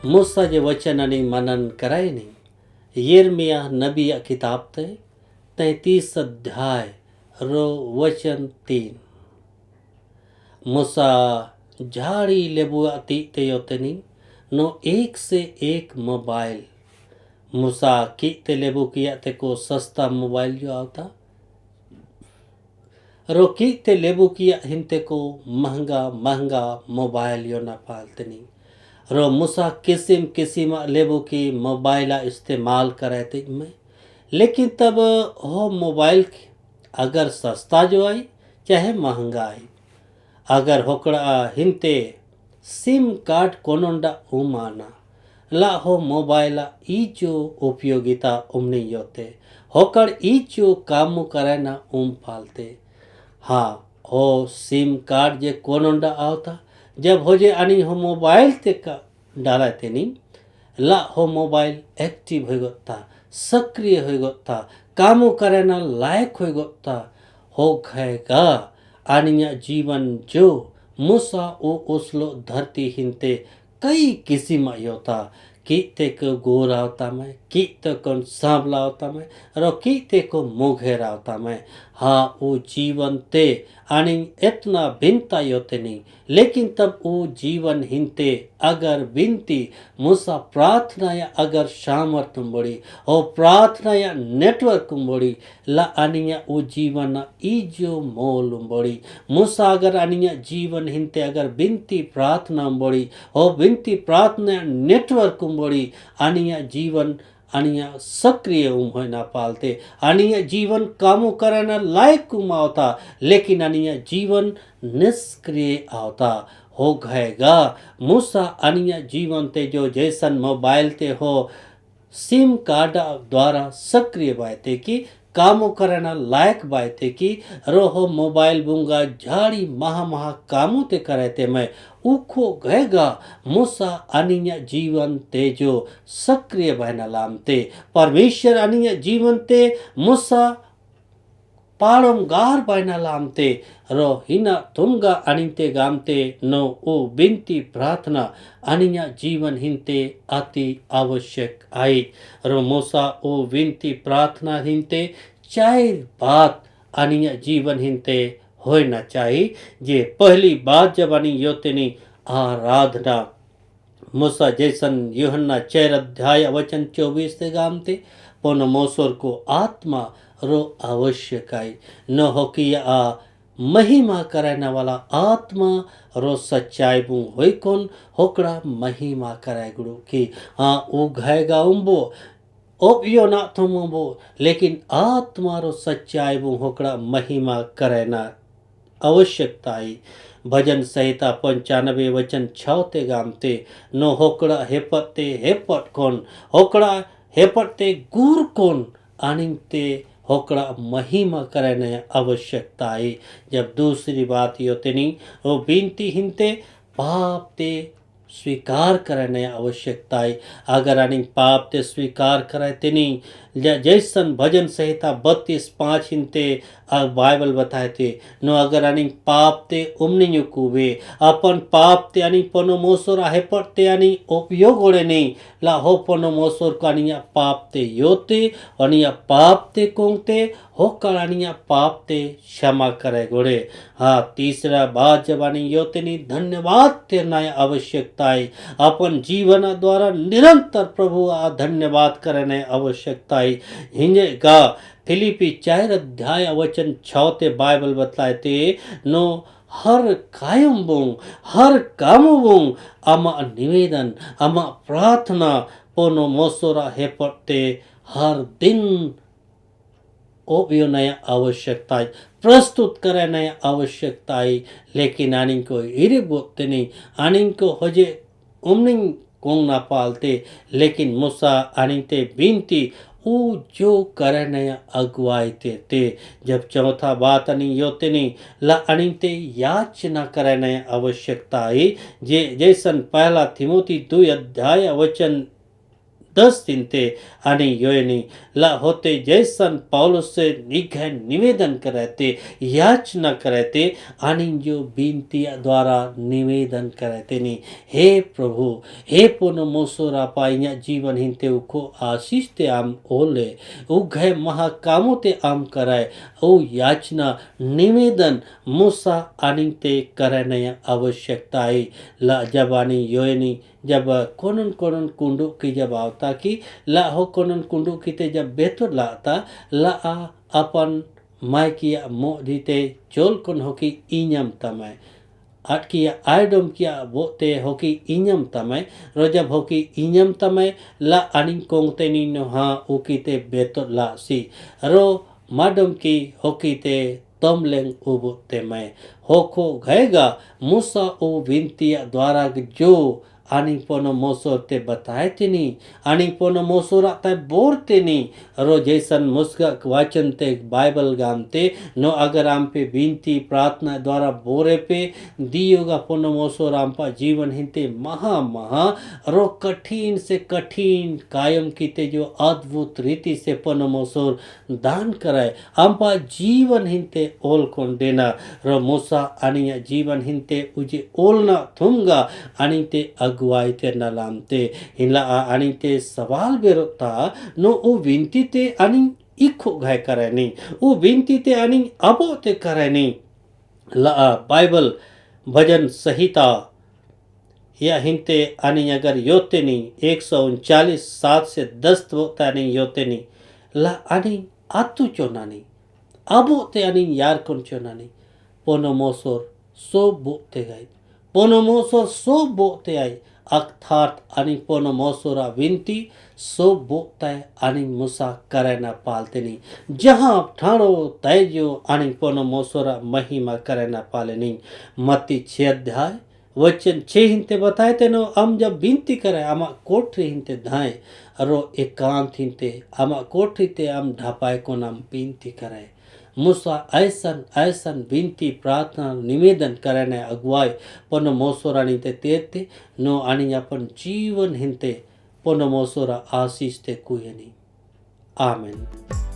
मूसा जे वचन आणि मनन करायनी यिर्मया नबी किताब ते 33 अध्याय रो वचन 3। मूसा झाड़ी लेबू अति ते योतनी नो एक से एक मोबाइल मूसा की ते लेबू किया ते को सस्ता मोबाइल जो आता रो की ते लेबू किया हिंते को महंगा महंगा मोबाइल यो ना पालतनी रो मूसा किसिम किसिम लेबू की मोबाइल इस्तेमाल करे थे मैं लेकिन तब हो मोबाइल अगर सस्ता जो आई चाहे महंगा आई अगर होकड़ा हिंते सिम कार्ड कोनोंडा उमाना ला हो मोबाइल ई जो उपयोगिता उमनी योते होकर ई जो काम करे उम फालते हाँ हो सिम कार्ड जे कोनोंडा आवता जब हो जे आनी हो मोबाइल ते का डाला ते नहीं ला हो मोबाइल एक्टिव हो गता सक्रिय हो गता कामो करना लायक हो गता हो गएगा आनिया जीवन जो मूसा ओ उसलो धरती हिंते कई किस्म योता कीते को गोरा होता मैं कीते को सांवला होता मैं रो कीते को मुघेरा होता मैं हाँ वो जीवन ते आनी इतना भिन्नता योते नहीं लेकिन तब वो जीवन हिंते अगर विनती मूसा प्रार्थना या अगर सामर्थ्य बड़ी और प्रार्थना या नेटवर्क बड़ी ला आनिया वो जीवन ई जो मोल बड़ी मूसा अगर आनिया जीवन हिंते अगर विनती प्रार्थना बड़ी और विनती प्रार्थना नेटवर्क बड़ी आनिया जीवन आनिया सक्रिय होना पालते आनिया जीवन कामों करना लायक आवता लेकिन आनिया जीवन निष्क्रिय आवता हो गएगा मूसा आनिया जीवन ते जो जैसन मोबाइल ते हो सिम कार्ड द्वारा सक्रिय बायते की कामों करना लायक बायते की रोहो मोबाइल बुंगा झाड़ी महा महा कामों ते करते मैं उखो गएगा मूसा अनिया जीवन ते जो सक्रिय बहना लामते परमेश्वर अनिया जीवन ते मूसा पाड़मगार बहना लामते रो हिना तुंगा अनिते गामते नो ओ बिनती प्रार्थना अनिया जीवन हिंते अति आवश्यक आई रो मूसा ओ विनती प्रार्थना हिंते चाहे बात अनिया जीवन हिंते होना चाहिए जे पहली बात जब अनि योतनी आराधना मूसा जैसन यूहन्ना 4 अध्याय वचन 24 से गामते पोन मोसोर को आत्मा रो आवश्यक आई न हो कि आ महिमा करने वाला आत्मा रो सच्चाई बू होई कौन होकड़ा महिमा कराए गुरु की हाँ वो घायगा उम्बो ओपियो ना तुमबो लेकिन आत्मा रो सच्चाई बू होकड़ा महिमा करना आवश्यकता आई भजन संहिता 95 वचन 6 ते गामते नो होकड़ा हेपते हेपट कौन होकड़ा हेपते गुर कौन आनिते होकड़ा महिमा करने आवश्यकता है जब दूसरी बात योतनी वो बिनती हिंते पाप ते स्वीकार करने आवश्यकता है अगर अनि पाप ते स्वीकार करे तेनी जैसन भजन संहिता 32:5 हिंते बाइबल बताए थे नो अगर अनि पाप ते उमनी कुबे अपन पाप ते अनि पनो मोसोर आहे पड़ते अनि उपयोग ओड़े नहीं ला हो पनो मोसोर का अनिया पाप ते योते अनिया पाप ते कोंगते हो करानिया पाप ते क्षमा करे गोड़े हाँ तीसरा बात जब अनि योते नहीं धन्यवाद तेरना आवश्यकता है अपन जीवन द्वारा निरंतर प्रभु आ धन्यवाद करने आवश्यकता है हिंजेगा फिलिपी 4 अध्याय वचन 6 ते बाइबल बतलाए थे नो हर कायम बोंग हर काम बोंग आमा निवेदन आमा प्रार्थना पोनो मोसोरा हे पड़ते हर दिन नया आवश्यकता है प्रस्तुत करे नया आवश्यकता है लेकिन आनी को इरे बोलते नहीं आनी को हजे उमनी कोंग ना पालते लेकिन मूसा आनी ते बिनती वो जो करे नया अगुवाई ते जब चौथा बात अनि योते नहीं ला अनि ते याचना करे नया आवश्यकता है जे जैसन पहला थिमोथी 2 अध्याय वचन 10 हिंते आणि योनी ला होते जैसन पौलुस से निघे निवेदन करते याचना करते आणि जो बिनती द्वारा निवेदन करते नहीं हे प्रभु हे पुन मोसोरा पाइया जीवन हिंते उको आशीष ते आम ओले उघे महाकामों ते आम कराए ओ याचना निवेदन मूसा आणि ते करने आवश्यकता है ला जब आनी योनी जब कोनन कोनन कुंडू की जब आवता की ला हो कोनन कुंडू की ते जब बेहतर लाता ला अपन माय किया मोदीते चोल कोन हो की इन्यम तमय आट किया आयडम किया वो ते हो की इन्यम तमय रो जब हो की इन्यम तमय ला अनिंग कोंगते नी नो हाँ उकीते बेहतर ला सी रो माडम की हो की ते तमलेंग उबो ते मैं होको गएगा मूसा ओ विनतिया द्वारा जो आणि पोनो मोसोर ते बताए तिनी आणि पोनो मोसोरा ते बोर तिनी रो जैसन मुस्का वाचन ते बाइबल गामते नो अगर आम पे विनती प्रार्थना द्वारा बोरे पे दियोगा पोनो मोसोर आम पा जीवन हिंते महा महा रो कठिन से कठिन कायम कीते जो अद्भुत रीति से पोनो मोसोर दान कराए आम पा जीवन हिंते ओल कोन देना रो मूसा आणि जीवन हिंते उजे ओलना थुंगा आणि ते अगुवाई ते नलामते हिला आणि ते सवाल बेरोता नो ओ विनती ते आणि इखो घाय करायनी ओ विनती ते आणि अबो ते करायनी ला बाइबल भजन संहिता या हिंते आणि अगर योते नहीं 139 7 से 10 होता नहीं योते नहीं ला आणि आतु चोना नहीं अबो ते आणि यार कोन चोना नहीं पोनो मोसोर सो बोते गए पोनो मोसोर सो बोते आई अर्थात आणि पोनो मोसोरा विनती सो बोताय आणि मुसा करना पालते नहीं जहाँ ठाणो तैजो आणि पोनो मोसोरा महिमा करना पाले नहीं मत्ती 6 अध्याय वचन 6 हिंते बताए थे नो हम जब विनती करे आमा कोठरी हिंते धाए रो एकांत हिंते आमा कोठरी ते हम ढापाए को नाम विनती करे मूसा ऐसन ऐसन विनती प्रार्थना निवेदन करने अगुवाई पोनो मोसोरा निते तेते नो आणि अपन जीवन हिंते पोनो मोसोरा आशीष ते कुयनी आमेन।